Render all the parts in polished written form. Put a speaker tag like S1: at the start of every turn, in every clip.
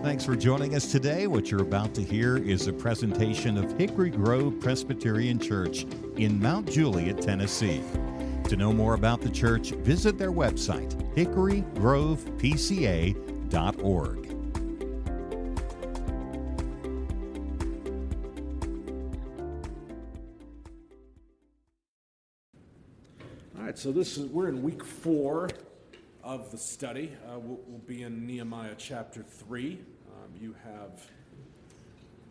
S1: Thanks for joining us today. What you're about to hear is a presentation of Hickory Grove Presbyterian Church in Mount Juliet, Tennessee. To know more about the church, visit their website, hickorygrovepca.org.
S2: All right, so we're in week 4 of the study. We'll be in Nehemiah chapter 3. You have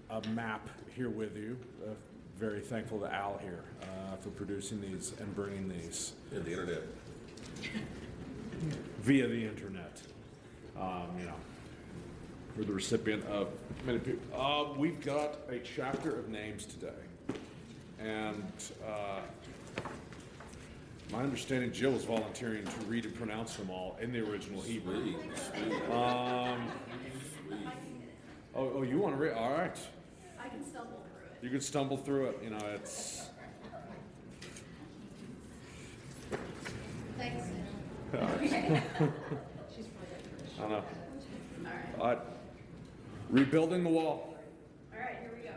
S2: a map here with you. Very thankful to Al here for producing these and bringing these.
S3: And the internet.
S2: Via the internet. For the recipient of many people. We've got a chapter of names today. And my understanding, Jill is volunteering to read and pronounce them all in the original Hebrew. Oh, you want to read? All right.
S4: I can stumble through it.
S2: You can stumble through it. It's...
S4: Thanks.
S2: Okay.
S4: She's probably
S2: I know.
S4: All right.
S2: Rebuilding the wall.
S4: All right, here we go.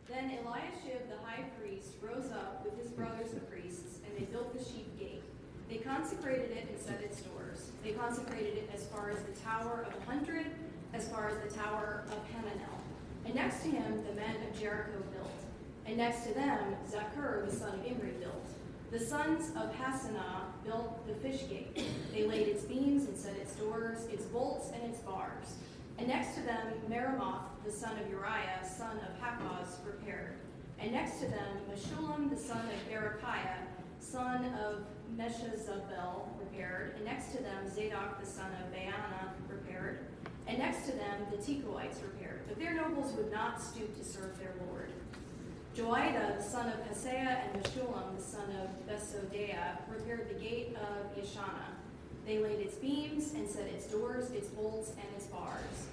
S4: Then Eliashib the high priest rose up with his brothers the priests, and they built the sheep gate. They consecrated it and set its doors. They consecrated it as far as the Tower of 100, as far as the Tower of Hananel. And next to him the men of Jericho built. And next to them Zakur the son of Imri built. The sons of Hassanah built the fish gate. They laid its beams and set its doors, its bolts and its bars. And next to them Meremoth the son of Uriah, son of Hakaz, repaired. And next to them Meshullam the son of Berechiah, son of Meshezabel, repaired. And next to them Zadok the son of Baana, repaired. And next to them the Tekoites repaired. But their nobles would not stoop to serve their lord. Joiada the son of Paseah and Meshullam the son of Besodeiah repaired the gate of Yeshana. They laid its beams and set its doors, its bolts, and its bars.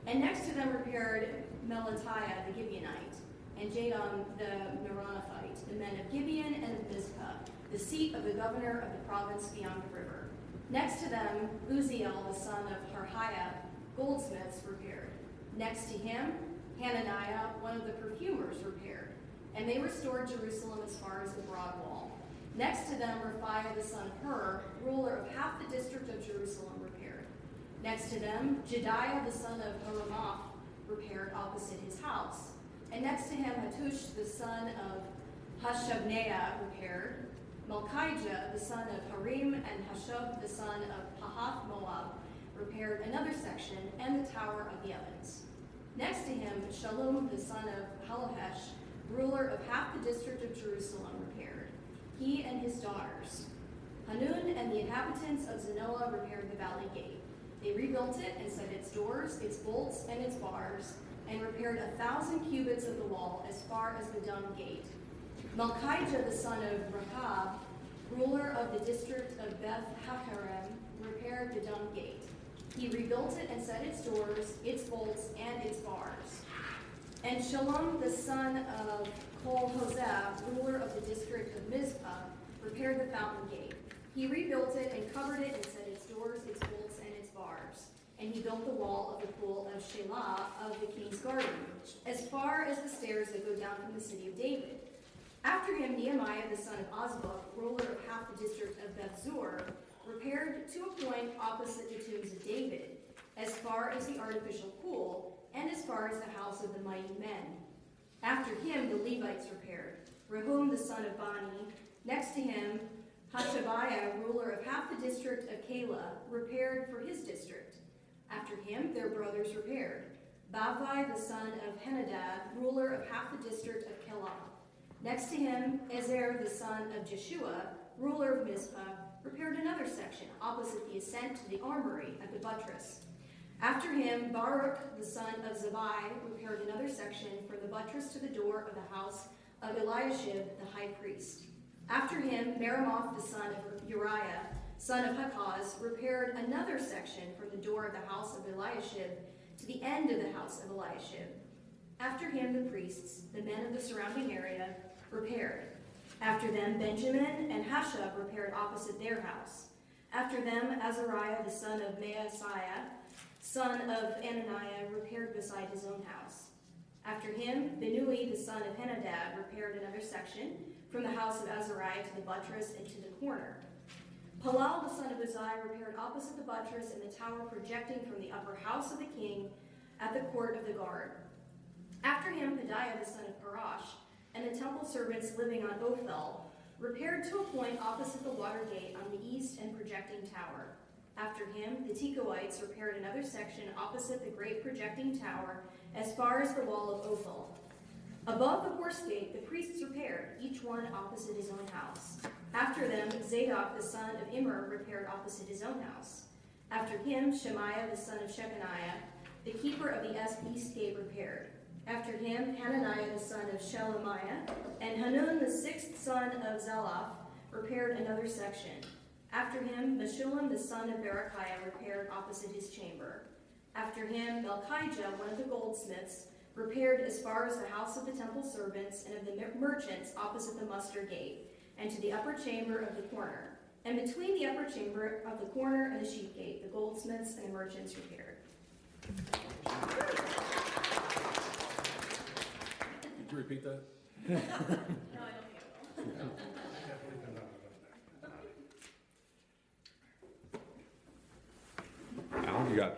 S4: And next to them repaired Melatiah the Gibeonite, and Jadon the Meronothite, the men of Gibeon and of Mizpah, the seat of the governor of the province beyond the river. Next to them Uziel the son of Harhiah, goldsmiths, repaired. Next to him Hananiah, one of the perfumers, repaired. And they restored Jerusalem as far as the broad wall. Next to them Raphiah the son of Hur, ruler of half the district of Jerusalem, repaired. Next to them Jediah the son of Haramoth repaired opposite his house. And next to him Hattush the son of Hashabneah repaired. Malchijah the son of Harim and Hashub the son of Pahath Moab repaired another section and the Tower of the Ovens. Next to him Shallum the son of Halohesh, ruler of half the district of Jerusalem, repaired. He and his daughters. Hanun and the inhabitants of Zanoah repaired the valley gate. They rebuilt it and set its doors, its bolts, and its bars, and repaired 1,000 cubits of the wall as far as the dung gate. Malchijah the son of Rechab, ruler of the district of Beth Hakerem, repaired the dung gate. He rebuilt it and set its doors, its bolts, and its bars. And Shallum the son of Kol-Hoseh, ruler of the district of Mizpah, repaired the fountain gate. He rebuilt it and covered it and set its doors, its bolts, and its bars. And he built the wall of the pool of Shelah of the king's garden, as far as the stairs that go down from the city of David. After him Nehemiah the son of Azbuk, ruler of half the district of Beth-zur, repaired to a point opposite the tombs of David, as far as the artificial pool, and as far as the house of the mighty men. After him the Levites repaired. Rehum the son of Bani. Next to him Hashabiah, ruler of half the district of Keilah, repaired for his district. After him their brothers repaired. Bavai the son of Henadad, ruler of half the district of Keilah. Next to him Ezer the son of Jeshua, ruler of Mizpah, repaired another section opposite the ascent to the armory at the buttress. After him Baruch the son of Zabai repaired another section from the buttress to the door of the house of Eliashib the high priest. After him Meremoth the son of Uriah, son of Hakaz, repaired another section from the door of the house of Eliashib to the end of the house of Eliashib. After him the priests, the men of the surrounding area, repaired. After them Benjamin and Hashab repaired opposite their house. After them Azariah the son of Maaseiah son of Ananiah, repaired beside his own house. After him, Binnui, the son of Henadad, repaired another section from the house of Azariah to the buttress and to the corner. Palal, the son of Uzziah, repaired opposite the buttress and the tower projecting from the upper house of the king at the court of the guard. After him, Pedaiah, the son of Parash, and the temple servants living on Ophel, repaired to a point opposite the water gate on the east and projecting tower. After him, the Tekoites repaired another section opposite the great projecting tower as far as the wall of Ophel. Above the horse gate, the priests repaired, each one opposite his own house. After them, Zadok, the son of Immer, repaired opposite his own house. After him, Shemaiah, the son of Shechaniah, the keeper of the east gate, repaired. After him, Hananiah, the son of Shelemiah, and Hanun, the sixth son of Zelaph, repaired another section. After him, Meshullam, the son of Berechiah, repaired opposite his chamber. After him, Melchijah, one of the goldsmiths, repaired as far as the house of the temple servants and of the merchants opposite the muster gate, and to the upper chamber of the corner. And between the upper chamber of the corner and the sheep gate, the goldsmiths and the merchants repaired.
S3: Could you repeat that?
S4: No, I don't think I will.
S2: Al, you got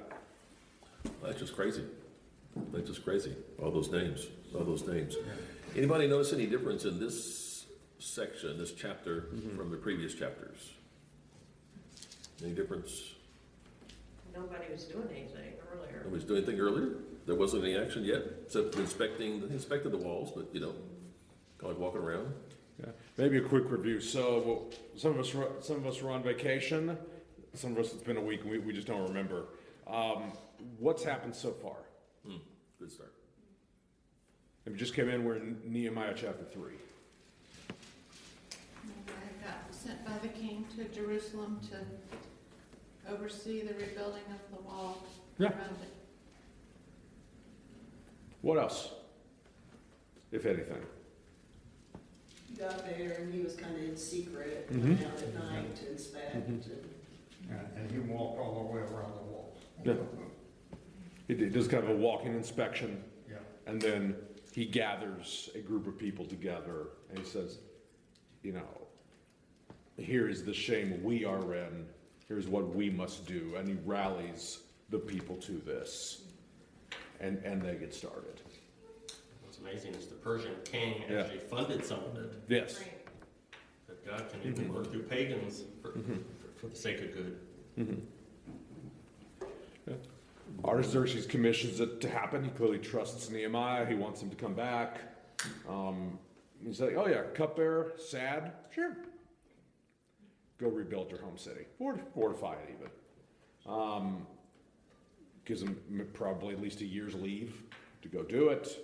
S3: That's just crazy. That's just crazy. All those names. Anybody notice any difference in this section, this chapter, from the previous chapters? Any difference?
S5: Nobody was doing anything earlier.
S3: Nobody's doing anything earlier? There wasn't any action yet, except inspected the walls, but kind of like walking around.
S2: Yeah. Maybe a quick review. So some of us were on vacation. Some of us, it's been a week, and we just don't remember. What's happened so far?
S3: Good start.
S2: And we just came in, we're in Nehemiah chapter 3.
S6: I got sent by the king to Jerusalem to oversee the rebuilding of the wall
S2: Yeah.
S6: around it.
S2: What else, if anything?
S7: Got there and he was kind of in secret,
S2: Mhm.
S7: went out at night to inspect.
S8: And he walked all the way around the wall.
S2: Yeah. He does kind of a walking inspection,
S8: Yeah.
S2: and then he gathers a group of people together, and he says, here is the shame we are in, here's what we must do, and he rallies the people to this, and they get started.
S9: What's amazing is the Persian king
S2: Yeah.
S9: actually funded some of it.
S2: Yes.
S5: Right.
S9: That God can even work through pagans for the sake of good.
S2: Artaxerxes commissions it to happen. He clearly trusts Nehemiah. He wants him to come back. He's like, oh yeah, cupbearer, sad, sure. Go rebuild your home city. Fortify it even. Gives him probably at least a year's leave to go do it.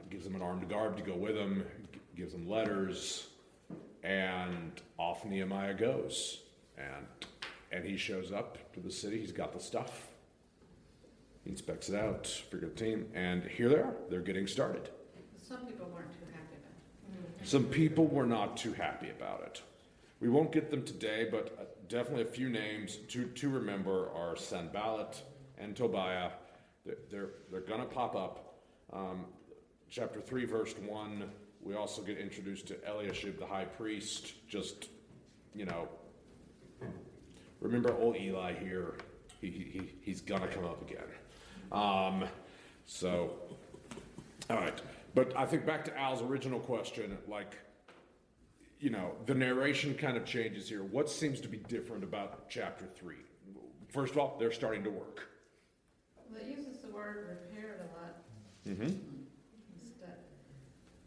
S2: Gives him an armed guard to go with him. Gives him letters. And off Nehemiah goes. And he shows up to the city. He's got the stuff. He inspects it out, figure the team, and here they are. They're getting started.
S6: Some people weren't too happy about it.
S2: Some people were not too happy about it. We won't get them today, but definitely a few names to remember are Sanballat and Tobiah. They're going to pop up. Chapter 3, verse 1, we also get introduced to Eliashib, the high priest. Just, remember old Eli here. He's going to come up again. All right. But I think back to Al's original question, the narration kind of changes here. What seems to be different about chapter 3? First of all, they're starting to work.
S6: Well, it uses the word repaired a lot.
S2: Mm-hmm.
S6: Instead.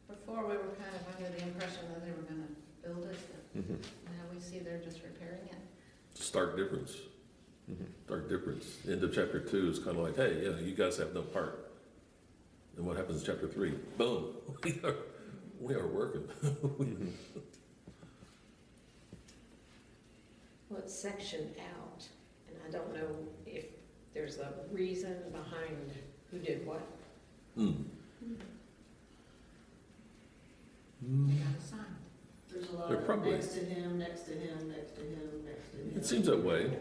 S6: Before, we were kind of under the impression that they were going to build it, but now we see they're just repairing it.
S3: It's a stark difference. Stark difference. The end of chapter 2 is kind of like, hey, you guys have no part. And what happens in chapter 3? Boom. We are working.
S5: Well, it's sectioned out, and I don't know if there's a reason behind who did what.
S6: They got assigned.
S7: There's a lot
S3: They're
S7: of
S3: probably-
S7: next to him, next to him, next to him, next to him.
S3: It seems that way,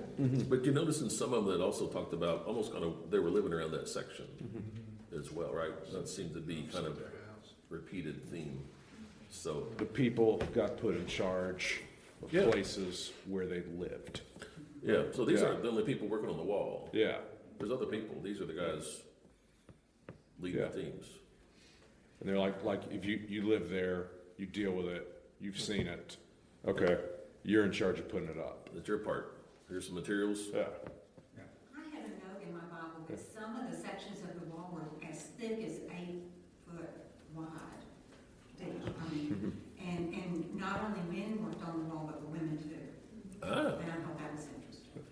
S3: but you notice in some of them that also talked about almost kind of, they were living around that section as well, right? That seemed to be kind of repeated theme, so.
S10: The people got put in charge of
S3: Yeah.
S10: places where they lived.
S3: Yeah, so these
S10: Yeah.
S3: aren't the only people working on the wall.
S10: Yeah.
S3: There's other people. These are the guys leading the teams.
S10: And they're like if you live there, you deal with it, you've seen it. Okay, you're in charge of putting it up.
S3: That's your part. Here's some materials.
S10: Yeah.
S11: I had a note in my Bible that some of the sections of the wall were as thick as 8 foot wide. Deep, I mean, and not only men worked on the wall, but women too.
S3: Ah,
S11: And I thought that was interesting.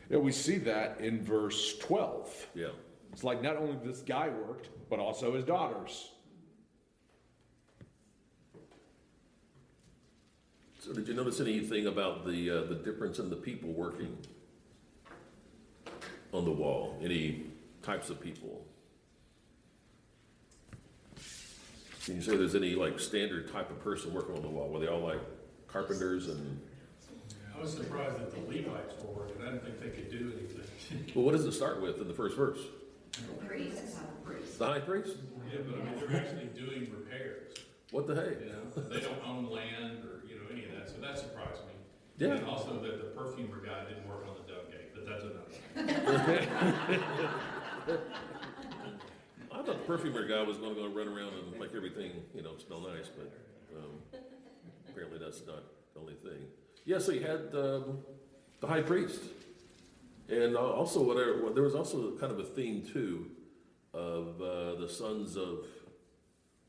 S10: Yeah, we see that in verse 12.
S3: yeah.
S10: It's like not only this guy worked, but also his daughters.
S3: So did you notice anything about the difference in the people working on the wall? Any types of people? Can you say there's any like standard type of person working on the wall? Were they all like carpenters and?
S12: I was surprised that the Levites were working. I didn't think they could do anything.
S3: Well, what does it start with in the first verse?
S11: Priests.
S3: The high priest?
S12: Yeah, but I mean, they're actually doing repairs.
S3: What the heck?
S12: You know, they don't own land or, you know, any of that, so that surprised me.
S3: Yeah.
S12: And also that the perfumer guy didn't work on the dove gate, but that's another thing.
S3: I thought the perfumer guy was going to go run around and make everything, you know, smell nice, but apparently that's not the only thing. Yeah, so you had the high priest, and also there was also kind of a theme too of the sons of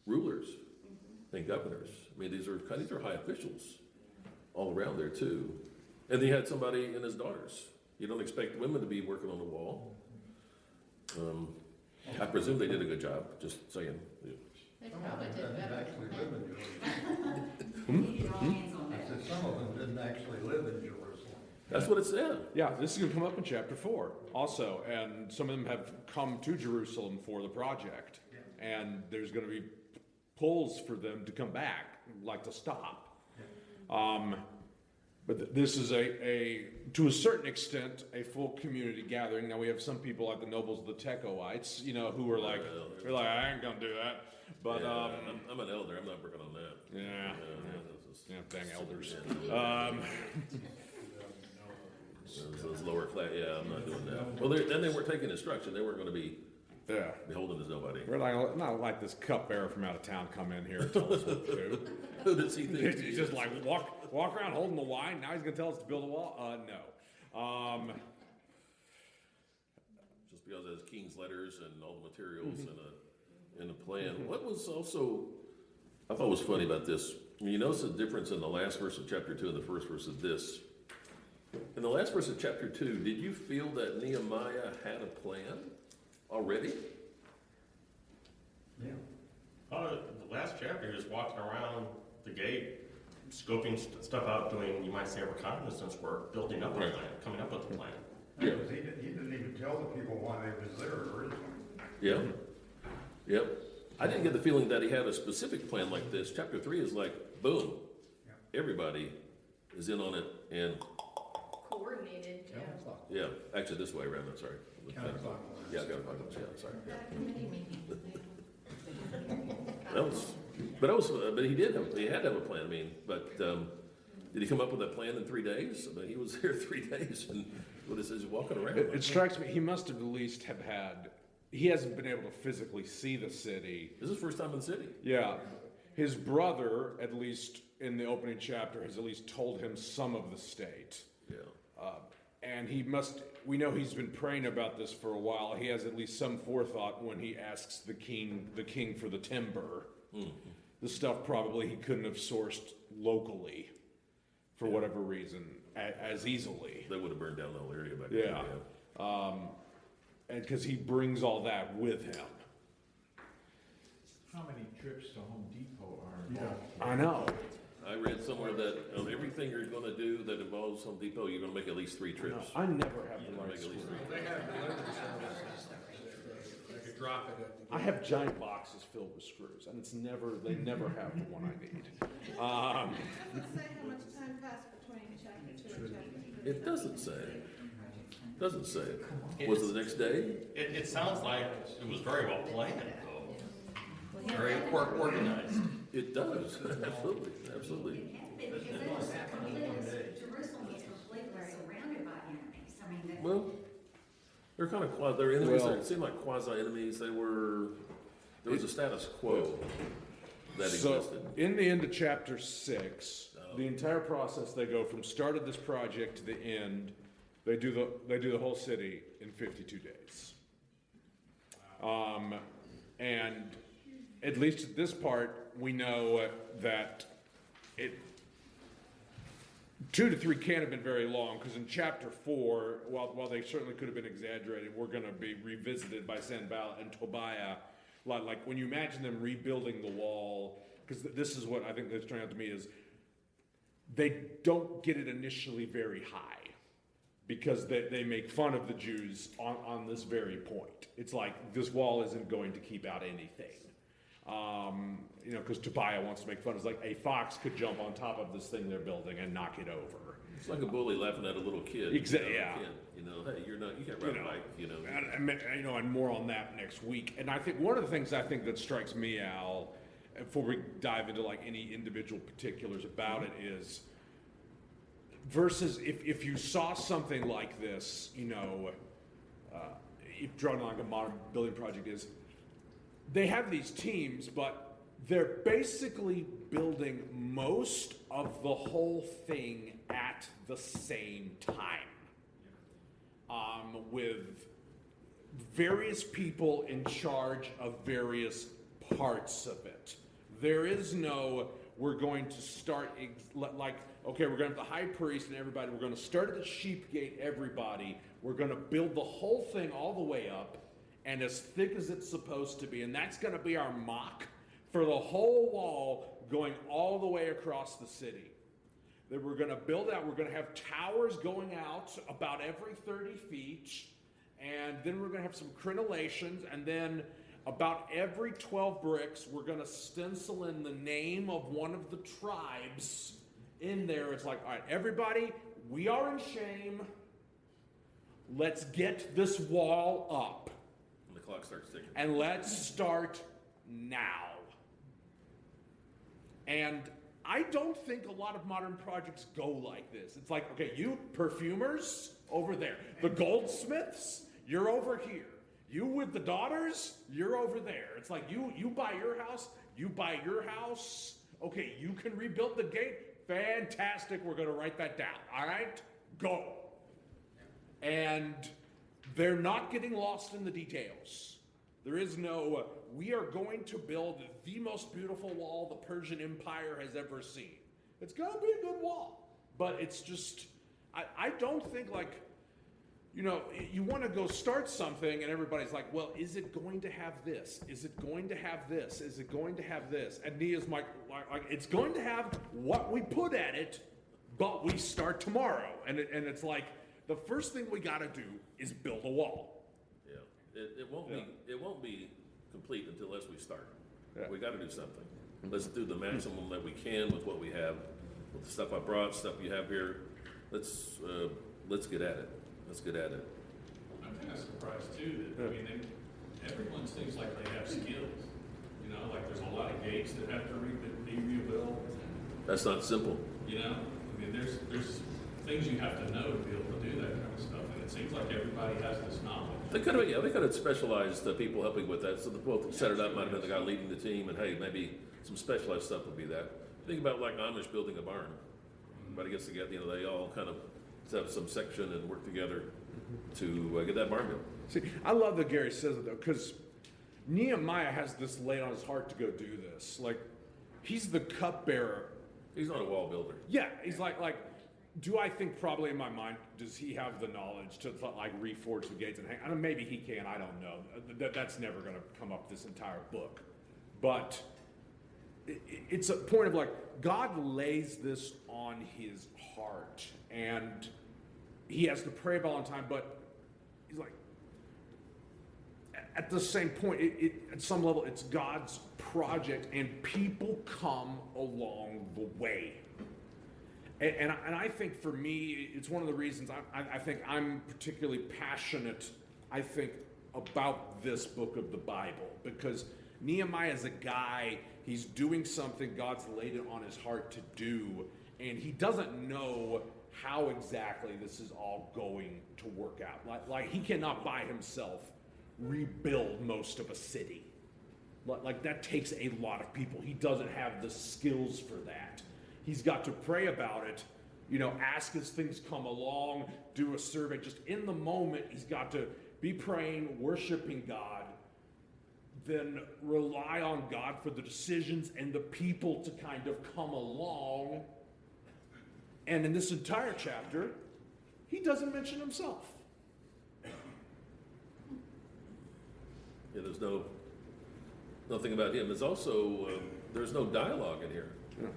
S3: rulers and governors. I mean, these are high officials all around there too, and then you had somebody and his daughters. You don't expect women to be working on the wall. I presume they did a good job, just saying.
S6: They probably did better.
S8: Actually live in Jerusalem.
S11: Needed all hands on
S8: I
S11: deck.
S8: said some of them didn't actually live in Jerusalem.
S3: That's what it said.
S10: Yeah, this is going to come up in chapter 4 also, and some of them have come to Jerusalem for the project, and there's going to be pulls for them to come back, like to stop. But this is to a certain extent, a full community gathering. Now we have some people like the nobles of the Tekoites, you know, who are like, they're like, I ain't gonna do that. But
S3: Yeah, I'm an elder. I'm not working on that.
S10: yeah,
S3: This is-
S10: yeah, dang elders.
S3: those lower class. Yeah, I'm not doing that. Well, then they weren't taking instruction. They weren't going to be
S10: Yeah.
S3: beholden to nobody.
S10: We're like, not like this cupbearer from out of town come in here and tell us what to do.
S3: Who does he think?
S10: He's just like walk around holding the wine. Now he's gonna tell us to build a wall. No.
S3: Just because it has king's letters and all the materials and a plan. What was also I thought was funny about this. You notice the difference in the last verse of chapter 2 and the first verse of this. In the last verse of chapter 2, did you feel that Nehemiah had a plan already?
S8: Yeah.
S9: The last chapter, he was walking around the gate, scoping stuff out, doing, you might say, reconnaissance work, building up a
S3: Right.
S9: plan, coming up with a plan.
S8: He didn't even tell the people why they was there originally.
S3: Yeah. Yep. I didn't get the feeling that he had a specific plan like this. Chapter 3 is like, boom, everybody is in on it, and
S4: Coordinated, yeah.
S3: yeah, actually this way around, I'm sorry.
S8: Counterclockwise.
S3: Yeah, counterclockwise, yeah, sorry.
S6: Committee meeting.
S3: But he had to have a plan, I mean, but, did he come up with that plan in 3 days? I mean, he was here 3 days, and what it says, he's walking around.
S10: It strikes me he must have at least have had. He hasn't been able to physically see the city.
S3: This is his first time in the city.
S10: Yeah, his brother, at least in the opening chapter, has at least told him some of the state.
S3: Yeah.
S10: And we know he's been praying about this for a while. He has at least some forethought when he asks the king for the timber. The stuff probably he couldn't have sourced locally for whatever reason as easily.
S3: They would have burned down the whole area back
S10: Yeah.
S3: then.
S10: And because he brings all that with him.
S13: How many trips to Home Depot are involved?
S10: I know.
S3: I read somewhere that on everything you're gonna do that involves Home Depot, you're gonna make at least 3 trips.
S10: I never have the
S3: You're gonna
S10: right
S3: make at least
S10: story.
S3: 3.
S12: They have delivery services that could drop it at the.
S10: I have giant boxes filled with screws, and they never have the one I need.
S6: Doesn't say how much time passed between chapter 2 and chapter 3.
S3: It doesn't say. Doesn't say. Was it the next day?
S9: It sounds like it was very well planned, though. Very organized.
S3: It does. Absolutely. Absolutely.
S11: It had been, because it was completely, Jerusalem was completely surrounded by enemies. I mean, that.
S3: Well, they're kind of they're enemies.
S10: Well-
S3: They seem like quasi enemies. There was a status quo that
S10: So,
S3: existed.
S10: in the end of chapter 6, the entire process, they go from start of this project to the end. They do the whole city in 52 days. And at least at this part, we know that 2 to 3 can't have been very long, because in chapter 4, while they certainly could have been exaggerated, we're going to be revisited by Sanballat and Tobiah. Like when you imagine them rebuilding the wall, because this is what I think that's turning out to me is, they don't get it initially very high, because they make fun of the Jews on this very point. It's like, this wall isn't going to keep out anything. Because Tobiah wants to make fun. It's like a fox could jump on top of this thing they're building and knock it over.
S3: It's like a bully laughing at a little kid.
S10: Exactly.
S3: Yeah. Hey, you can't ride a bike.
S10: And more on that next week. And I think one of the things I think that strikes me, Al, before we dive into like any individual particulars about it, is versus if you saw something like this, if drawing like a modern building project is, they have these teams, but they're basically building most of the whole thing at the same time, with various people in charge of various parts of it. There is no, we're going to start, okay, we're going to have the high priest and everybody, we're going to start at the sheep gate, everybody, we're going to build the whole thing all the way up, and as thick as it's supposed to be, and that's going to be our mock for the whole wall going all the way across the city. That we're going to build out, we're going to have towers going out about every 30 feet, and then we're going to have some crenellations, and then about every 12 bricks, we're going to stencil in the name of one of the tribes in there. It's like, all right, everybody, we are in shame. Let's get this wall up.
S3: And the clock starts ticking.
S10: And let's start now. And I don't think a lot of modern projects go like this. It's like, okay, you perfumers over there. The goldsmiths, you're over here. You with the daughters, you're over there. It's like you buy your house, you buy your house. Okay, you can rebuild the gate. Fantastic, we're going to write that down. All right, go. And they're not getting lost in the details. There is no, we are going to build the most beautiful wall the Persian Empire has ever seen. It's going to be a good wall. But it's just, I don't think like, you want to go start something and everybody's like, well, is it going to have this? Is it going to have this? Is it going to have this? And Nia's like, it's going to have what we put at it, but we start tomorrow. And it's like, the first thing we got to do is build a wall.
S3: Yeah, it won't be complete unless we start.
S10: Yeah.
S3: We got to do something. Let's do the maximum that we can with what we have, with the stuff I brought, stuff you have here. Let's get at it. Let's get at it.
S12: I'm kind of surprised too that, everyone seems like they have skills. Like there's a lot of gates that have to be rebuilt.
S3: That's not simple.
S12: There's things you have to know to be able to do that kind of stuff, and it seems like everybody has this knowledge.
S3: They could have specialized people helping with that. So the people that set it up might have been the guy leading the team, and hey, maybe some specialized stuff would be that. Think about like Amish building a barn. Everybody gets together, they all kind of have some section and work together to get that barn built.
S10: See, I love that Gary says it though, because Nehemiah has this laid on his heart to go do this. Like, he's the cupbearer.
S3: He's not a wall builder.
S10: Yeah, he's like, do I think probably in my mind, does he have the knowledge to like reforge the gates and hang? I mean, maybe he can, I don't know. That's never going to come up this entire book. But it's a point of like, God lays this on his heart, and he has to pray about it all the time, but he's like, at the same point, at some level, it's God's project, and people come along the way. And I think for me, it's one of the reasons I think I'm particularly passionate, I think, about this book of the Bible, because Nehemiah is a guy, he's doing something God's laid it on his heart to do, and he doesn't know how exactly this is all going to work out. Like he cannot by himself rebuild most of a city. Like that takes a lot of people. He doesn't have the skills for that. He's got to pray about it, ask as things come along, do a survey. Just in the moment, he's got to be praying, worshiping God, then rely on God for the decisions and the people to kind of come along. And in this entire chapter, he doesn't mention himself.
S3: Yeah, there's nothing about him. There's also, there's no dialogue in here.
S10: Yeah.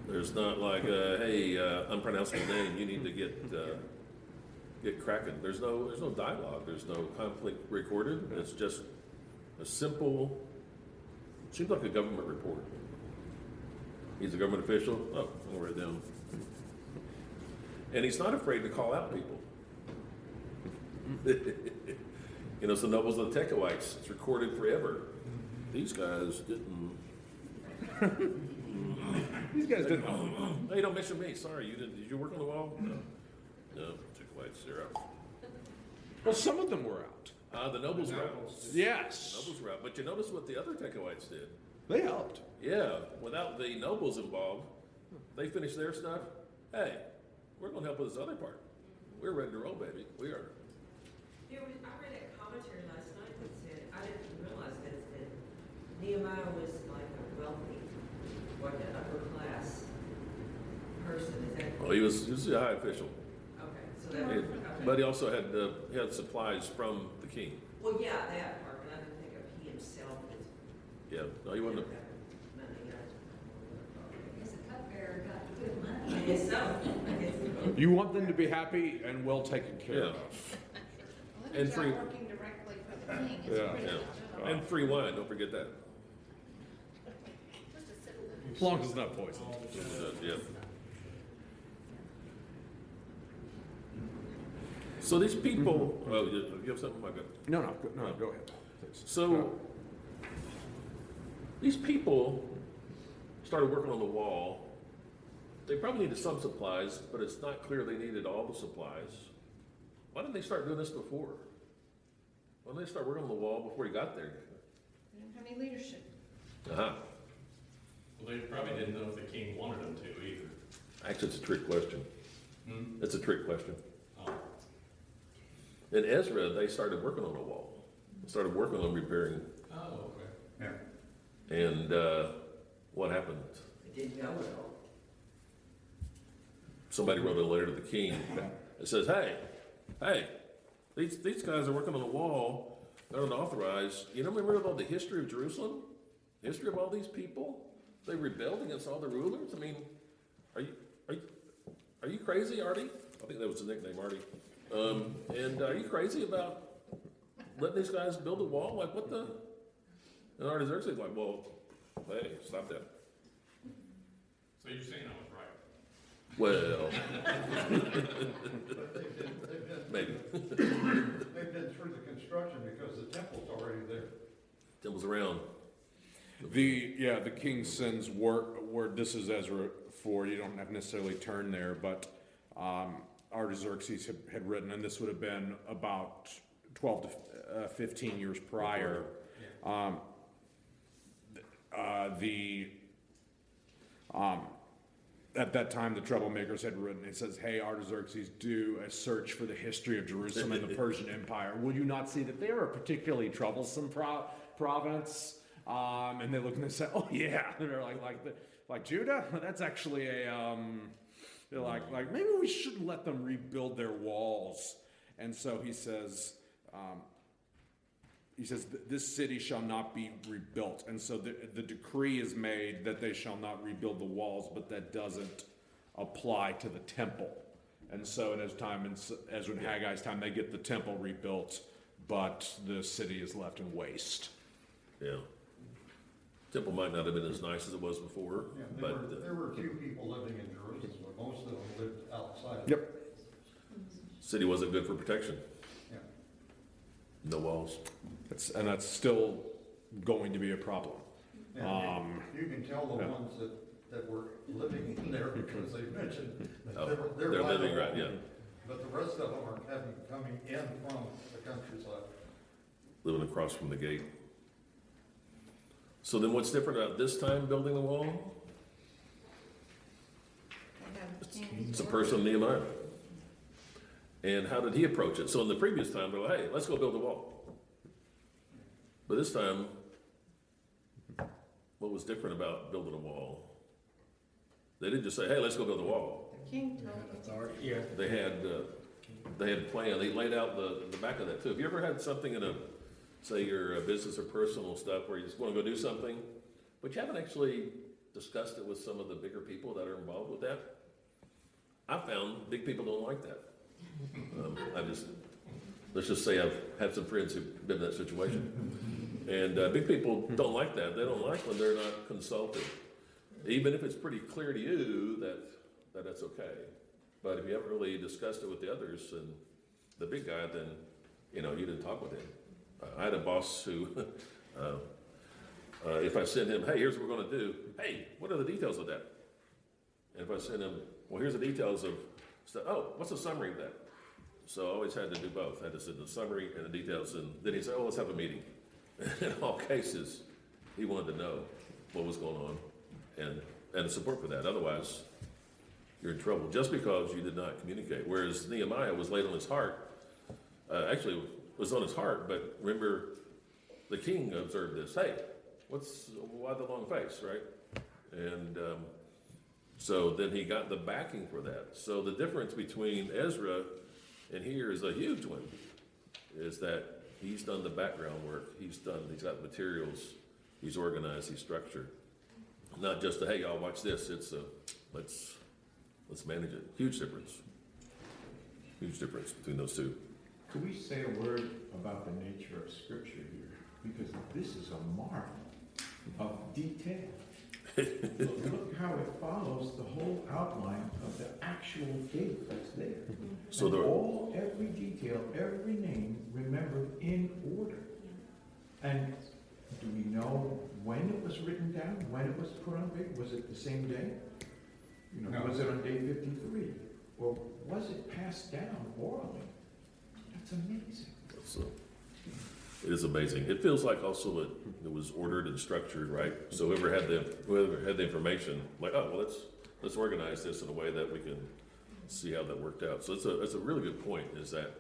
S3: There's not like, hey, I'm pronouncing the name, you need to get cracking. There's no dialogue. There's no conflict recorded. It's just a simple, seems like a government report. He's a government official. Oh, I'll write it down. And he's not afraid to call out people. It's the nobles of the Tekoites. It's recorded forever. These guys didn't.
S10: These guys didn't.
S3: Hey, don't mention me. Sorry, you didn't. Did you work on the wall? No, Tekoites, they're out.
S10: Well, some of them were out.
S3: The nobles were out.
S10: Yes.
S3: The nobles were out. But you notice what the other Tekoites did?
S10: They helped.
S3: Yeah, without the nobles involved, they finished their stuff. Hey, we're going to help with this other part. We're ready to roll, baby. We are.
S7: I read a commentary last night that said, I didn't realize this, that Nehemiah was like a wealthy, like an upper class person. Is that?
S3: Oh, he was a high official.
S7: Okay, so that was, okay.
S3: But he also had supplies from the king.
S7: Well, yeah, that part, but I didn't think of he himself as.
S3: Yeah, no, he wasn't.
S11: I guess a cupbearer got good money.
S7: I guess so. I guess so.
S10: You want them to be happy and well taken care of.
S6: Well,
S3: And
S6: he's
S3: free.
S6: out working directly for the king. It's
S10: Yeah.
S6: pretty
S3: Yeah.
S6: good job.
S3: And free wine, don't forget that.
S6: Just a citizen.
S10: As long as it's not poison.
S3: Yeah. So these people, well, you have something like that?
S10: No, go ahead. Please.
S3: So these people started working on the wall. They probably needed some supplies, but it's not clear they needed all the supplies. Why didn't they start doing this before? Why didn't they start working on the wall before he got there?
S6: They didn't have any leadership.
S3: Uh-huh.
S12: Well, they probably didn't know if the king wanted them to either.
S3: Actually, it's a trick question. It's a trick question.
S12: Oh.
S3: In Ezra, they started working on the wall. They started working on repairing.
S12: Oh, okay.
S8: Yeah.
S3: And what happened?
S7: It didn't go well.
S3: Somebody wrote a letter to the king that says, hey, these guys are working on the wall. They're unauthorized. You know, remember about the history of Jerusalem? The history of all these people? They rebelled against all the rulers? I mean, are you crazy, Artie? I think that was the nickname, Artie. And are you crazy about letting these guys build a wall? Like, what the? And Artaxerxes like, well, hey, stop that.
S12: So you're saying I was right?
S3: Well,
S8: They've
S3: maybe.
S8: been through the construction because the temple's already there.
S3: Temple's around.
S10: The king sends word. This is Ezra 4. You don't have to necessarily turn there, but Artaxerxes had written, and this would have been about 12 to 15 years prior. At that time, the troublemakers had written, it says, hey, Artaxerxes, do a search for the history of Jerusalem and the Persian Empire. Will you not see that they are a particularly troublesome province? And they look and they say, oh yeah. And they're like Judah? That's actually they're like, maybe we shouldn't let them rebuild their walls. And so he says, this city shall not be rebuilt. And so the decree is made that they shall not rebuild the walls, but that doesn't apply to the temple. And so in Ezra and Haggai's time, they get the temple rebuilt, but the city is left in waste.
S3: Yeah. Temple might not have been as nice as it was before,
S8: Yeah,
S3: but
S8: there were a few people living in Jerusalem, but most of them lived outside.
S10: Yep.
S3: city wasn't good for protection.
S8: Yeah.
S3: No walls.
S10: That's still going to be a problem.
S8: And you can tell the
S10: yeah.
S8: ones that were living in there because they mentioned that
S3: Oh,
S8: they're
S3: they're
S8: by the
S3: living right,
S8: wall.
S3: yeah.
S8: But the rest of them are coming in from the countryside.
S3: Living across from the gate. So then what's different about this time building the wall? It's a person, Nehemiah. And how did he approach it? So in the previous time, they're like, hey, let's go build a wall. But this time, what was different about building a wall? They didn't just say, hey, let's go build a wall.
S6: The king told them.
S3: They had a plan. They laid out the back of that too. Have you ever had something in say your business or personal stuff where you just want to go do something, but you haven't actually discussed it with some of the bigger people that are involved with that? I found big people don't like that. Let's just say I've had some friends who've been in that situation. And big people don't like that. They don't like when they're not consulted. Even if it's pretty clear to you that that's okay. But if you haven't really discussed it with the others and the big guy, then, you didn't talk with him. I had a boss who, if I send him, hey, here's what we're going to do. Hey, what are the details of that? And if I send him, well, here's the details of stuff. Oh, what's the summary of that? So I always had to do both. I had to send the summary and the details. And then he said, oh, let's have a meeting. In all cases, he wanted to know what was going on and support for that. Otherwise, you're in trouble just because you did not communicate. Whereas Nehemiah was laid on his heart. Actually, it was on his heart, but remember, the king observed this. Hey, why the long face, right? And so then he got the backing for that. So the difference between Ezra and here is a huge one, is that he's done the background work. He's got materials, he's organized, he's structured. Not just hey, y'all watch this. It's let's manage it. Huge difference. Huge difference between those two.
S13: Could we say a word about the nature of Scripture here? Because this is a marvel of detail. Look how it follows the whole outline of the actual gate that's there.
S3: So
S13: and every detail, every name remembered in order. And do we know when it was written down, when it was put on paper? Was it the same day?
S8: No.
S13: Was it on day 53? Or was it passed down orally? That's amazing.
S3: It is amazing. It feels like also it was ordered and structured, right? So whoever had the information, like, oh, well, let's organize this in a way that we can see how that worked out. So it's a really good point, is that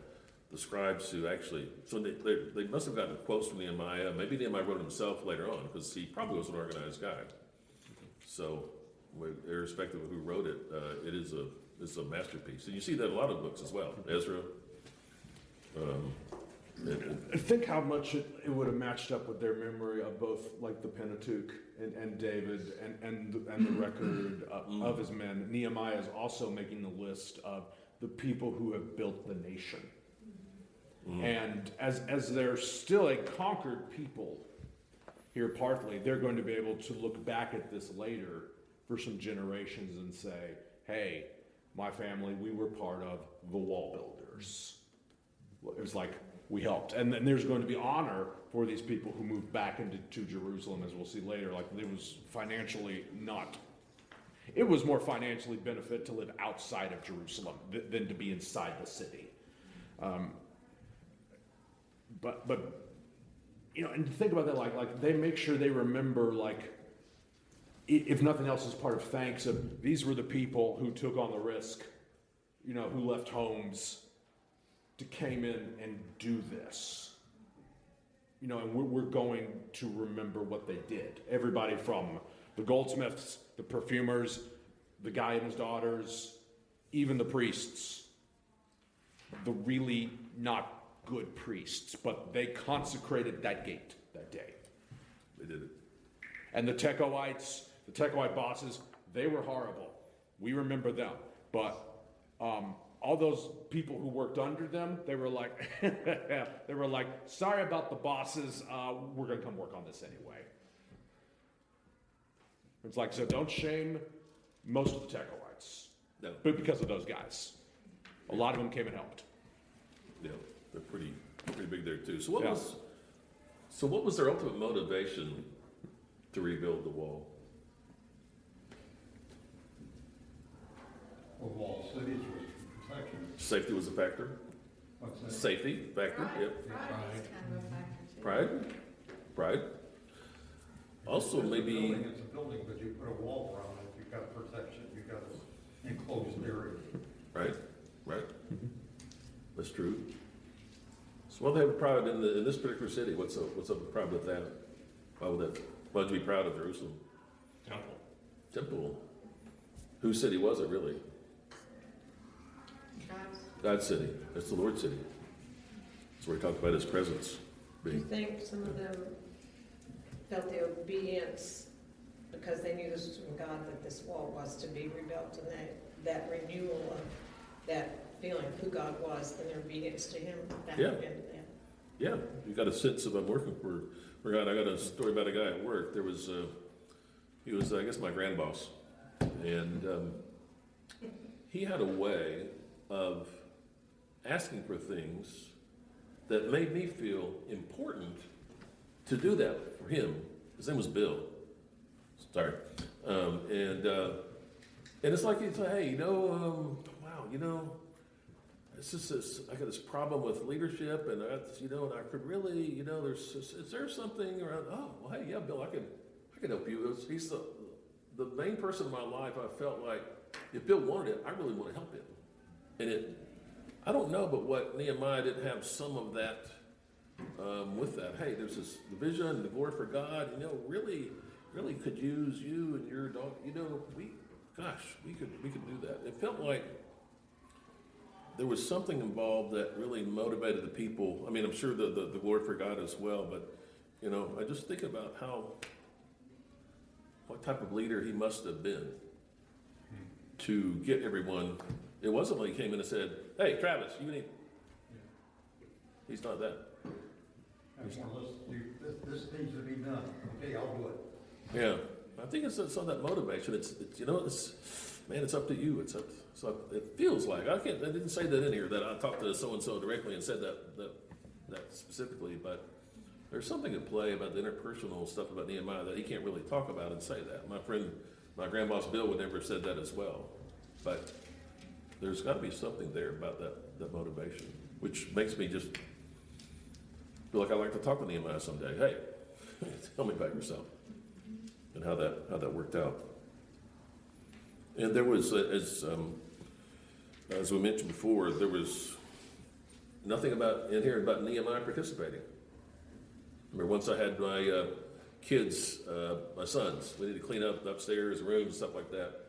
S3: the scribes who actually, so they must have gotten quotes from Nehemiah. Maybe Nehemiah wrote it himself later on, because he probably was an organized guy. So irrespective of who wrote it, it's a masterpiece. And you see that in a lot of books as well. Ezra.
S10: Think how much it would have matched up with their memory of both, like the Pentateuch and David and the record of his men. Nehemiah is also making the list of the people who have built the nation. And as they're still a conquered people here, partly, they're going to be able to look back at this later for some generations and say, hey, my family, we were part of the wall builders. It was like, we helped. And then there's going to be honor for these people who moved back into Jerusalem, as we'll see later. Like, it was it was more financially benefit to live outside of Jerusalem than to be inside the city. But and think about that, like they make sure they remember, like, if nothing else, as part of thanks of these were the people who took on the risk, who left homes to came in and do this. And we're going to remember what they did. Everybody from the goldsmiths, the perfumers, the guy and his daughters, even the priests, the really not good priests, but they consecrated that gate that day.
S3: They did it.
S10: And the Tekoite bosses, they were horrible. We remember them. But all those people who worked under them, they were like, sorry about the bosses, we're going to come work on this anyway. It's like, so don't shame most of the Tekoites,
S3: No.
S10: but because of those guys. A lot of them came and helped.
S3: Yeah, they're pretty big there too. So what
S10: Yeah.
S3: was their ultimate motivation to rebuild the wall?
S8: Well, wall cities was protection.
S3: Safety was a factor.
S8: What's that?
S3: Safety factor.
S6: Pride,
S3: Yep.
S6: pride is kind of a factor too.
S3: Pride. Also,
S8: It's a
S3: maybe.
S8: building, it's a building, but you put a wall around it, you've got protection, you've got an enclosed area.
S3: Right. That's true. So what they have pride in this particular city? What's up with pride with that? Why'd you be proud of Jerusalem? Temple. Whose city was it really? God's city. That's the Lord's city. That's where he talked about his presence
S5: Do you
S3: being.
S5: think some of them felt the obedience because they knew this was from God, that this wall was to be rebuilt, and that renewal of that feeling of who God was and their obedience to him factored
S3: Yeah.
S5: into that?
S3: Yeah, you got a sense of I'm working for God. I got a story about a guy at work. He was, I guess, my grand boss. And he had a way of asking for things that made me feel important to do that for him. His name was Bill. Sorry. And it's like he'd say, hey, wow, it's just this, I got this problem with leadership, and and I could really, is there something around? Oh, well, hey, yeah, Bill, I can help you. He's the main person in my life. I felt like if Bill wanted it, I really want to help him. And I don't know, but what Nehemiah didn't have some of that with that. Hey, there's this vision, the glory for God. Really could use you and your dog. We could do that. It felt like there was something involved that really motivated the people. I mean, I'm sure the glory for God as well, but I just think about what type of leader he must have been to get everyone. It wasn't like he came in and said, hey, Travis, you need. He's not that.
S8: This needs to be done, okay, I'll do it.
S3: Yeah, I think it's some of that motivation. It's up to you. It feels like I didn't say that in here that I talked to so and so directly and said that specifically, but there's something at play about the interpersonal stuff about Nehemiah that he can't really talk about and say that. My grandboss Bill would never have said that as well, but there's got to be something there about that motivation, which makes me just feel like I'd like to talk to Nehemiah someday. Hey, tell me about yourself and how that worked out. And there was, as we mentioned before, there was nothing in here about Nehemiah participating. Remember, once I had my kids, my sons, we need to clean up upstairs, rooms, and stuff like that.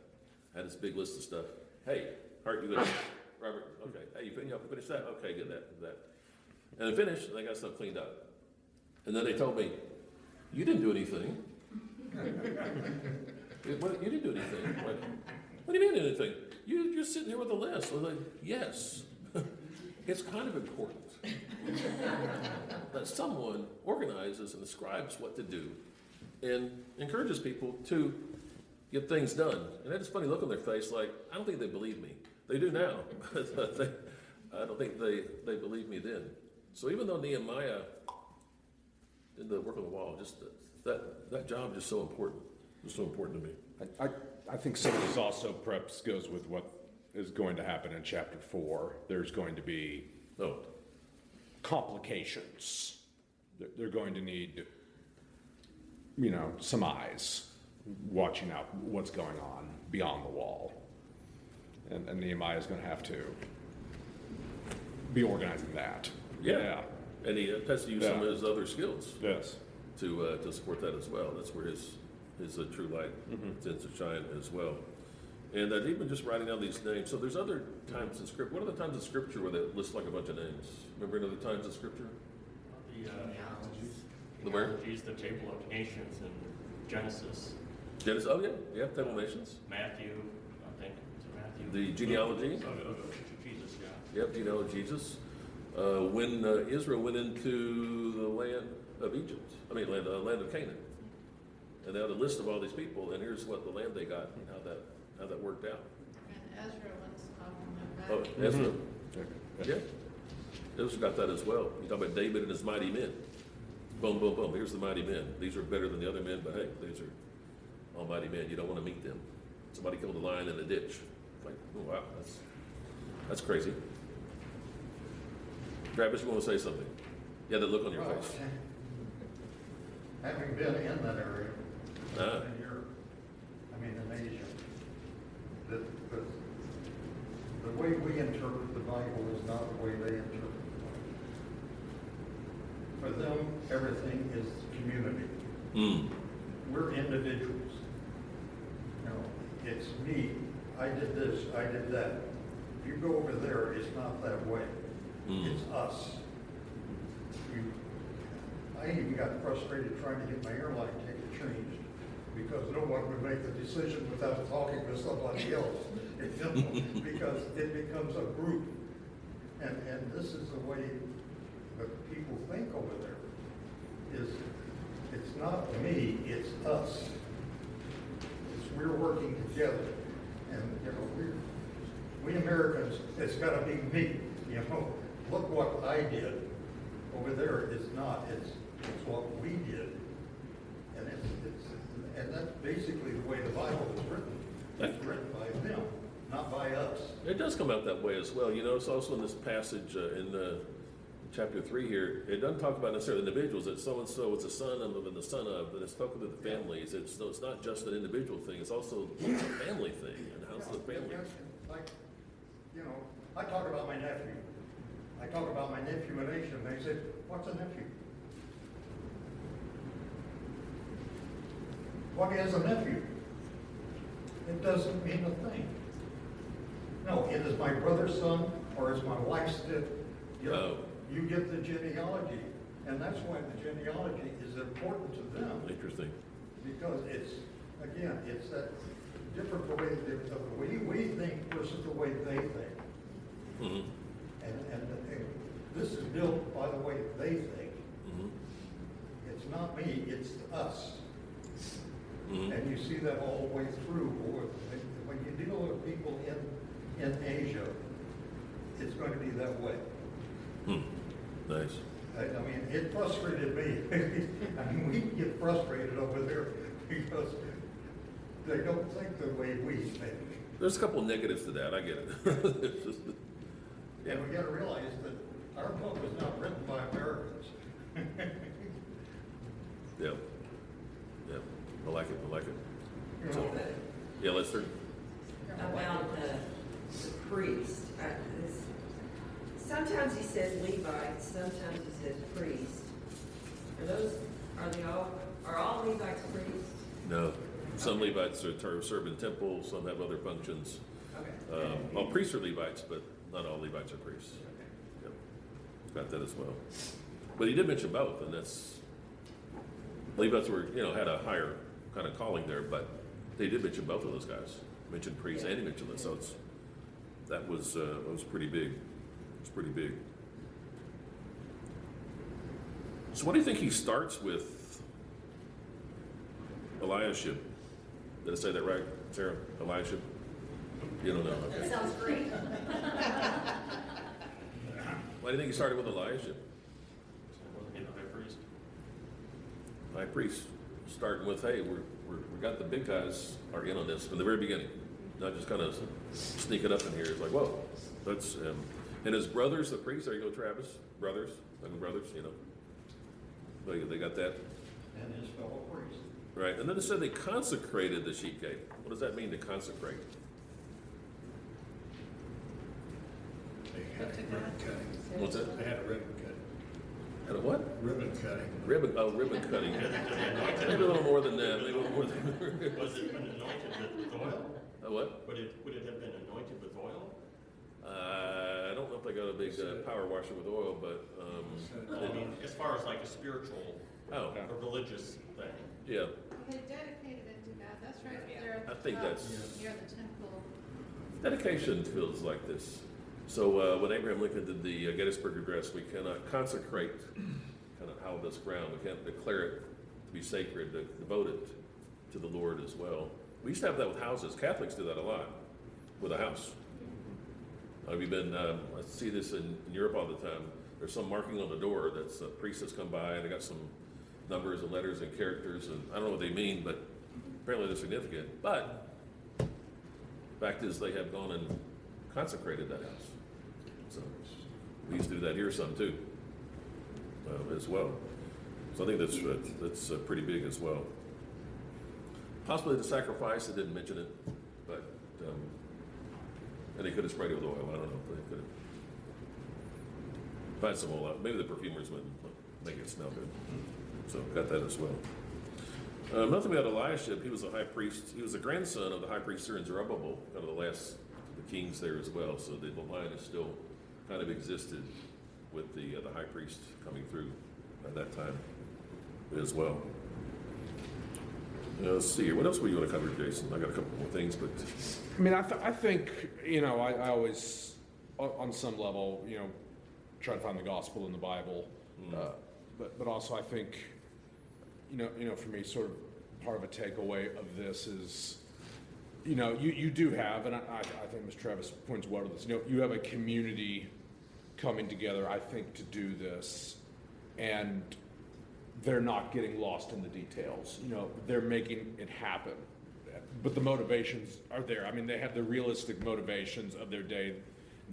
S3: I had this big list of stuff. Hey, Hart, you good? Robert, okay. Hey, you finish that? Okay, get that. And I finished, and I got stuff cleaned up. And then they told me, you didn't do anything. You didn't do anything. What do you mean anything? You're just sitting here with a list. I was like, yes. It's kind of important that someone organizes and describes what to do and encourages people to get things done. And I had this funny look on their face like, I don't think they believe me. They do now. I don't think they believed me then. So even though Nehemiah did the work on the wall, just that job is just so important. It's so important to me.
S10: I think some of this also perhaps goes with what is going to happen in chapter 4. There's going to be complications. They're going to need, some eyes watching out what's going on beyond the wall. And Nehemiah is going to have to be organizing that.
S3: Yeah. And he has to use some of his other skills.
S10: Yes.
S3: To support that as well. That's where his true light tends to shine as well. And that even just writing down these names. So there's other times in Scripture. What are the times in Scripture where they list like a bunch of names? Remember any other times in Scripture?
S9: The genealogies, the table of nations in Genesis.
S3: Genesis. Oh yeah, table of nations.
S9: Matthew, I think. Is it Matthew?
S3: The genealogy.
S9: Of Jesus.
S3: Yep, Jesus. When Israel went into the land of Egypt, land of Canaan, and they had a list of all these people, and here's what the land they got, and how that worked out.
S6: And Ezra went off on
S3: Oh,
S6: their back.
S3: Ezra. Yeah, Ezra got that as well. You talk about David and his mighty men. Boom, boom, boom. Here's the mighty men. These are better than the other men, but hey, these are almighty men. You don't want to meet them. Somebody killed a lion in the ditch. Like, oh wow, that's crazy. Travis, you want to say something? You had that look on your
S8: Well,
S3: face.
S8: Having been in that area,
S3: Ah.
S8: in Europe, in Asia, the way we interpret the Bible is not the way they interpret the Bible. For them, everything is community.
S3: Mm.
S8: We're individuals. It's me. I did this, I did that. If you go over there, it's not that way.
S3: Mm.
S8: It's us. I even got frustrated trying to get my airline ticket changed because no one would make the decision without talking to somebody else. Because it becomes a group. And this is the way that people think over there. It's not me, it's us. We're working together. And we Americans, it's gotta be me. Look what I did. Over there, it's not. It's what we did, and that's basically the way the Bible is written. It's written by them, not by us.
S3: It does come out that way as well. It's also in this passage in chapter 3 here. It doesn't talk about necessarily individuals. That so and so is a son of and the son of, but it's talking to the families. It's not just an individual thing. It's also a family thing. And how's the family?
S8: Like, I talk about my nephew. I talk about my nephew in Asia, and they say, "What's a nephew? What is a nephew?" It doesn't mean a thing. No, it is my brother's son, or it's my wife's kid. You get the genealogy, and that's why the genealogy is important to them.
S3: Interesting.
S8: Because it's that different the way we think versus the way they think.
S3: Mm-hmm.
S8: And this is built by the way they think.
S3: Mm-hmm.
S8: It's not me, it's us.
S3: Mm-hmm.
S8: And you see that all the way through. When you deal with people in Asia, it's going to be that way.
S3: Nice.
S8: It frustrated me. We get frustrated over there because they don't think the way we think.
S3: There's a couple of negatives to that. I get it.
S8: And we got to realize that our book was not written by Americans.
S3: Yeah. I like it. So, yeah, Lester.
S7: About the priest. Sometimes he says Levites, sometimes he says priest. Are all Levites priests?
S3: No. Some Levites serve in temple, some have other functions.
S7: Okay.
S3: All priests are Levites, but not all Levites are priests. Yep. Got that as well. But he did mention both, and that's Levites were, had a higher kind of calling there, but they did mention both of those guys. Mentioned priests and he mentioned this, so that was pretty big. It's pretty big. So what do you think he starts with? Eliashib. Did I say that right, Sarah? Eliashib? You don't know. Okay.
S4: That sounds great.
S3: Why do you think he started with Eliashib? High priest. Starting with, hey, we got the big guys are in on this from the very beginning. Not just kind of sneaking up in here. It's like, whoa, that's and his brothers, the priests. There you go, Travis. Brothers, they got that.
S8: And his fellow priests.
S3: Right, and then it said they consecrated the sheep gate. What does that mean to consecrate?
S12: They had a ribbon cutting.
S3: What's that?
S12: They had a ribbon cutting.
S3: Had a what?
S12: Ribbon cutting.
S3: Ribbon cutting. Maybe a little more than that. Maybe a little more than
S9: Was it been anointed with oil?
S3: A what?
S9: Would it have been anointed with oil?
S3: I don't know if they got a big power washer with oil, but
S9: I mean, as far as like a spiritual, a religious thing.
S3: Yeah.
S6: Well, they dedicated it to God, that's right there at the
S3: I think
S6: top,
S3: that's-
S6: near the temple.
S3: Dedication feels like this. So when Abraham Lincoln did the Gettysburg Address, we cannot consecrate kind of hallowed ground. We can't declare it to be sacred, to devote it to the Lord as well. We used to have that with houses. Catholics do that a lot with a house. Have you been, I see this in Europe all the time. There's some marking on the door that's a priest has come by and they got some numbers and letters and characters, and I don't know what they mean, but apparently they're significant. But the fact is they have gone and consecrated that house. So we used to do that here some too, as well. So I think that's pretty big as well. Possibly the sacrifice, they didn't mention it, but and they could have sprayed it with oil. I don't know if they could have. Find some oil out. Maybe the perfumers would make it smell good. So got that as well. Another thing about Eliashib, he was a high priest. He was a grandson of the high priest here in Zerubbabel, kind of the last of the kings there as well. So the line is still kind of existed with the high priest coming through at that time as well. Let's see here. What else would you want to cover, Jason? I got a couple more things, but
S10: I mean, I think, I always, on some level, try to find the gospel in the Bible, but also I think, for me, sort of part of a takeaway of this is, you do have, and I think Ms. Travis points well to this, you have a community coming together, I think, to do this, and they're not getting lost in the details. They're making it happen. But the motivations are there. I mean, they have the realistic motivations of their day.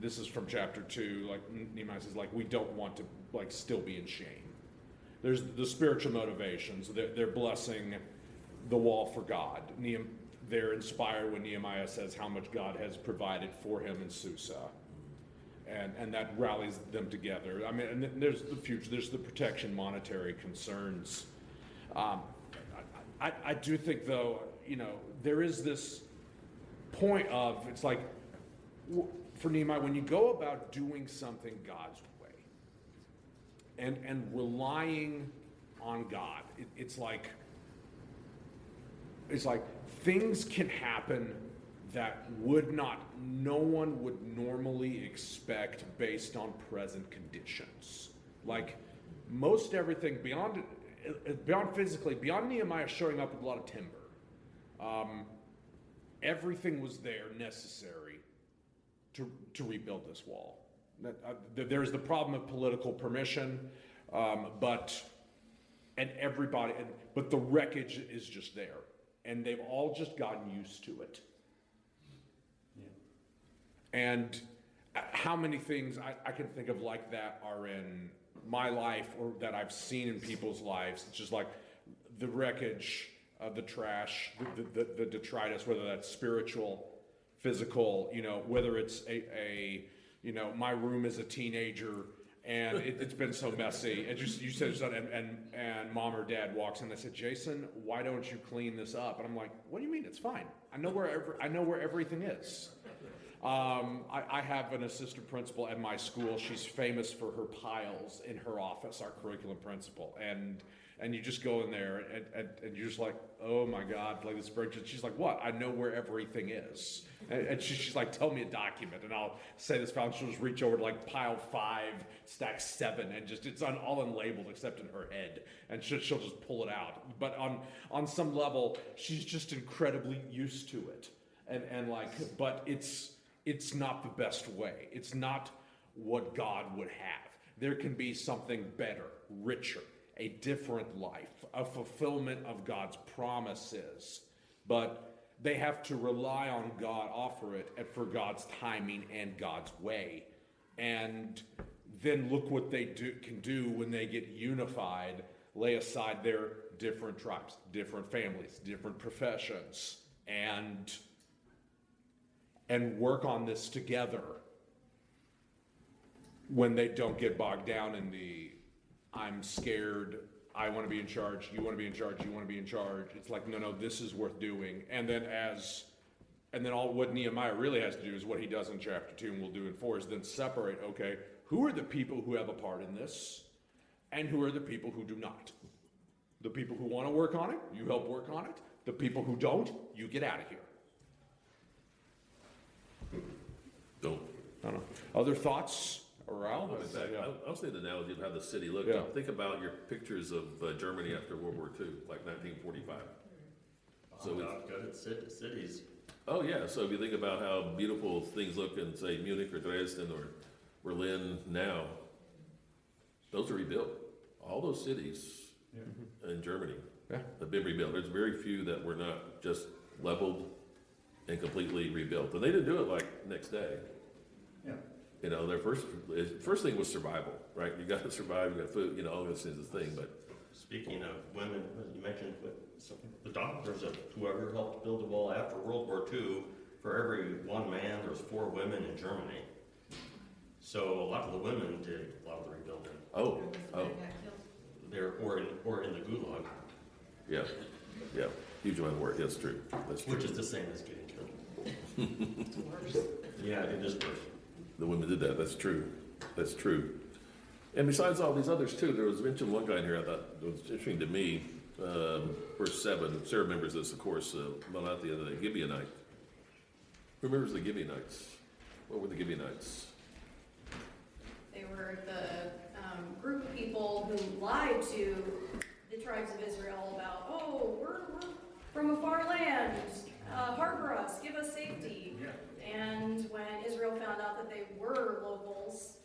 S10: This is from chapter 2. Like Nehemiah says, we don't want to still be in shame. There's the spiritual motivations. They're blessing the wall for God. They're inspired when Nehemiah says how much God has provided for him in Susa. And that rallies them together. I mean, and there's the future, there's the protection, monetary concerns. I do think, though, there is this point of, it's like, for Nehemiah, when you go about doing something God's way and relying on God, it's like things can happen that no one would normally expect based on present conditions. Like most everything beyond physically, beyond Nehemiah showing up with a lot of timber, everything was there necessary to rebuild this wall. There's the problem of political permission, but the wreckage is just there, and they've all just gotten used to it. And how many things I can think of like that are in my life or that I've seen in people's lives. It's just like the wreckage, the trash, the detritus, whether that's spiritual, physical, whether it's my room as a teenager and it's been so messy. And you said, and mom or dad walks in and they said, Jason, why don't you clean this up? And I'm like, what do you mean? It's fine. I know where everything is. I have an assistant principal at my school. She's famous for her piles in her office, our curriculum principal. And you just go in there and you're just like, oh my God, like this spreadsheet. She's like, what? I know where everything is. And she's like, tell me a document. And I'll say this file, and she'll just reach over to pile 5, stack 7, and it's all unlabeled except in her head. And she'll just pull it out. But on some level, she's just incredibly used to it. But it's not the best way. It's not what God would have. There can be something better, richer, a different life, a fulfillment of God's promises. But they have to rely on God, offer it for God's timing and God's way. And then look what they can do when they get unified, lay aside their different tribes, different families, different professions, and work on this together when they don't get bogged down in the I'm scared, I want to be in charge, you want to be in charge, you want to be in charge. It's like, no, this is worth doing. And then all what Nehemiah really has to do is what he does in chapter 2 and we'll do in 4 is then separate, okay, who are the people who have a part in this and who are the people who do not? The people who want to work on it, you help work on it. The people who don't, you get out of here.
S3: Don't.
S10: I don't know. Other thoughts around?
S3: I was thinking the analogy of how the city looked.
S10: Yeah.
S3: Think about your pictures of Germany after World War II, like 1945. So
S9: Not good at cities.
S3: oh yeah, so if you think about how beautiful things look in, say, Munich or Dresden or Berlin now, those are rebuilt. All those cities in Germany have been rebuilt. There's very few that were not just leveled and completely rebuilt. And they didn't do it like next day.
S8: Yeah.
S3: You know, their first thing was survival, right? You got to survive, you got food, you know, all those things is the thing. But
S9: Speaking of women, you mentioned the doctors of whoever helped build the wall after World War II, for every one man, there was 4 women in Germany. So a lot of the women did a lot of the rebuilding.
S3: oh,
S9: There or in the Gulag,
S3: yeah, huge amount of work. That's true. That's true.
S9: which is the same as getting killed.
S5: It's worse.
S9: Yeah, it is worse.
S3: The women did that. That's true. That's true. And besides all these others too, there was mentioned one guy in here I thought was interesting to me. Verse 7. Sarah remembers this, of course. Well, not the other day. Gibeonite. Who remembers the Gibeonites? What were the Gibeonites?
S4: They were the group of people who lied to the tribes of Israel about, oh, we're from a far land, harbor us, give us safety. And when Israel found out that they were locals,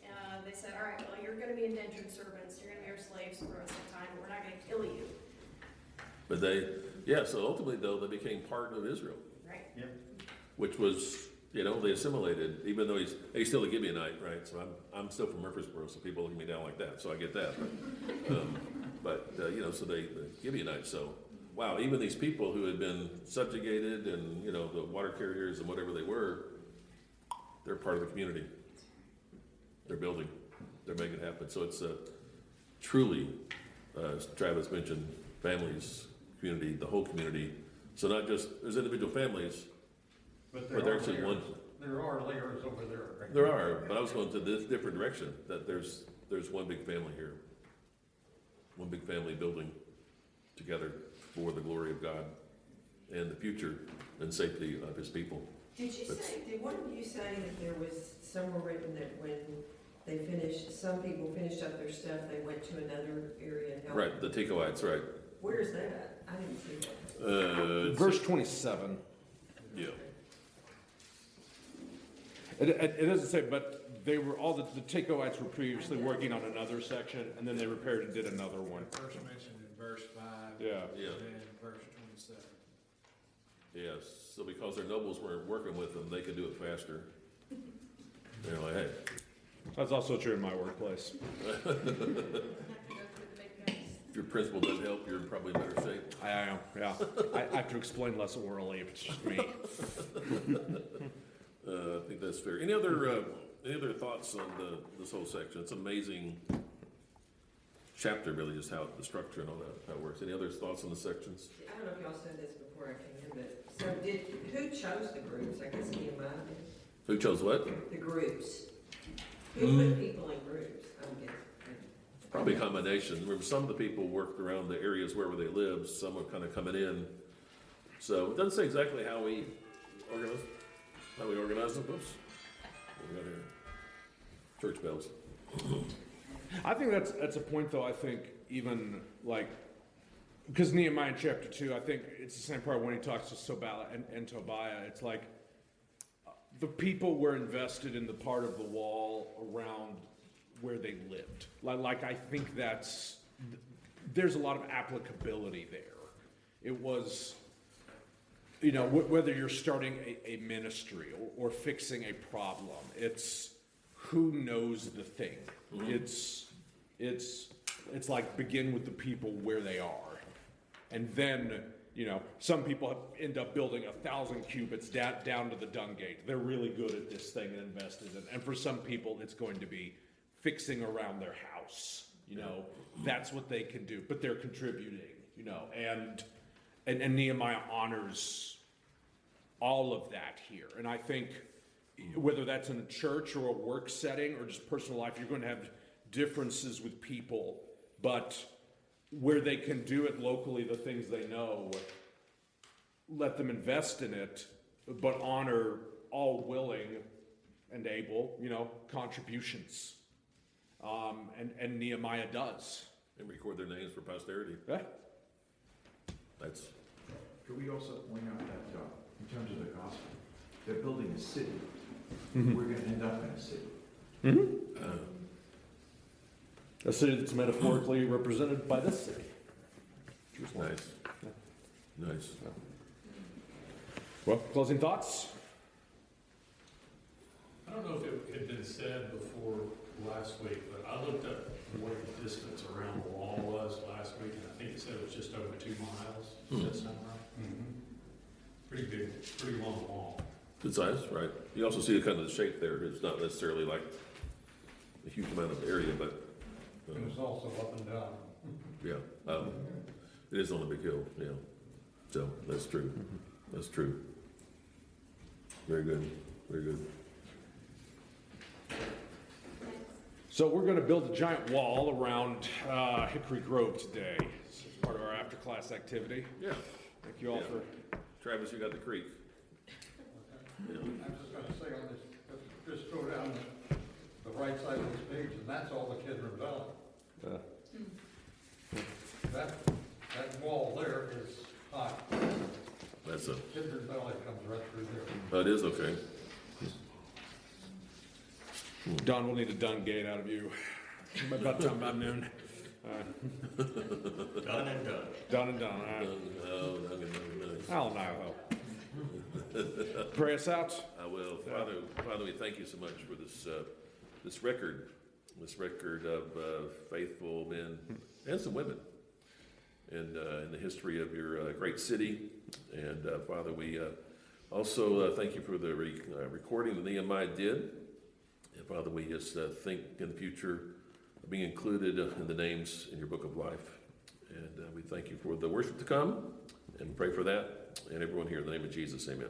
S4: they said, all right, well, you're going to be indentured servants, you're going to be our slaves for the rest of the time, but we're not going to kill you.
S3: But so ultimately though, they became part of Israel.
S4: Right.
S8: Yep.
S3: Which was, you know, they assimilated, even though he's still a Gibeonite, right? So I'm still from Murfreesboro, so people look at me down like that, so I get that. But you know, so the Gibeonites, so wow, even these people who had been subjugated and, you know, the water carriers and whatever they were, they're part of the community. They're building, they're making it happen. So it's truly, as Travis mentioned, families, community, the whole community. So not just, there's individual families, but they're actually one.
S8: There are layers over there. Right?
S3: There are, but I was going to this different direction, that there's one big family here. One big family building together for the glory of God and the future and safety of his people.
S7: Did one of you say that there was somewhere written that when they finished, some people finished up their stuff, they went to another area and helped?
S3: Right, the Tekoites, right.
S7: Where's that? I didn't see that.
S10: Verse 27.
S3: Yeah.
S10: It doesn't say, but they were all the Tekoites were previously working on another section, and then they repaired and did another one.
S12: First mentioned in verse 5.
S10: Yeah.
S3: Yeah.
S12: And then verse 27.
S3: Yes, so because their nobles weren't working with them, they could do it faster. They're like, hey.
S10: That's also true in my workplace.
S3: If your principal doesn't help, you're in probably in better shape.
S10: I am, yeah. I have to explain less orally if it's just me.
S3: I think that's fair. Any other thoughts on this whole section? It's an amazing chapter, really, just how the structure and all that, how it works. Any other thoughts on the sections?
S7: I don't know if y'all said this before I came in, but, so who chose the groups? I guess Nehemiah did.
S3: Who chose what?
S7: The groups. Who put people in groups? I'm guessing.
S3: Probably a combination. Remember, some of the people worked around the areas wherever they lived, some were kind of coming in. So it doesn't say exactly how we organize them. Oops. What we got here? Church bells.
S10: I think that's a point, though. I think even like, because Nehemiah in chapter 2, I think it's the same part when he talks to Sobala and Tobiah. It's like the people were invested in the part of the wall around where they lived. Like I think there's a lot of applicability there. It was, you know, whether you're starting a ministry or fixing a problem, it's who knows the thing. Mm-hmm. It's like begin with the people where they are. And then, you know, some people end up building 1,000 cubits down to the dung gate. They're really good at this thing and invested in it. And for some people, it's going to be fixing around their house. You know, that's what they can do. But they're contributing, you know. And Nehemiah honors all of that here. And I think whether that's in a church or a work setting or just personal life, you're going to have differences with people. But where they can do it locally, the things they know, let them invest in it, but honor all willing and able, contributions. And Nehemiah does.
S3: And record their names for posterity.
S10: Yeah.
S3: That's,
S13: Could we also point out that, in terms of the gospel, they're building a city. We're gonna end up in a city.
S10: A city that's metaphorically represented by this city.
S3: nice. Nice.
S10: Well, closing thoughts?
S12: I don't know if it had been said before last week, but I looked up what the distance around the wall was last week, and I think it said it was just over 2 miles. Does that sound right? Pretty big, pretty long wall.
S3: Good size, right? You also see kind of the shape there. It's not necessarily like a huge amount of area, but
S8: And it's also up and down.
S3: yeah, it is on a big hill. Yeah, so that's true. That's true. Very good. Very good.
S10: So we're going to build a giant wall around Hickory Grove today. This is part of our after-class activity.
S3: Yeah.
S10: Thank you all
S3: Yeah.
S10: for...
S3: Travis, you got the creek. Yeah.
S8: I'm just gonna say on this, just go down the right side of this page, and that's all the Kidron Valley. That wall there is high.
S3: That's a.
S8: Kidron Valley comes right through there.
S3: Oh, it is okay.
S10: Don, we'll need a done gate out of you. About time, about noon.
S12: Done and done.
S10: Done and done. All right.
S3: Oh, nice.
S10: I'll know. Pray us out.
S3: I will. Father, we thank you so much for this record of faithful men and some women, and in the history of your great city. And Father, we also thank you for the recording that Nehemiah did. And Father, we just think in the future of being included in the names in your book of life. And we thank you for the worship to come, and pray for that. And everyone here, in the name of Jesus, amen.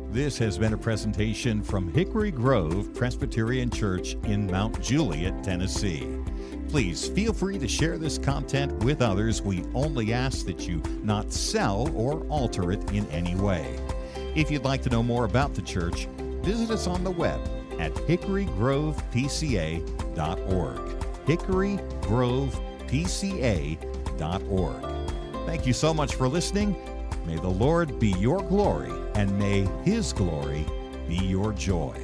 S1: This has been a presentation from Hickory Grove Presbyterian Church in Mount Juliet, Tennessee. Please feel free to share this content with others. We only ask that you not sell or alter it in any way. If you'd like to know more about the church, visit us on the web at hickorygrovepca.org. hickorygrovepca.org. Thank you so much for listening. May the Lord be your glory, and may His glory be your joy.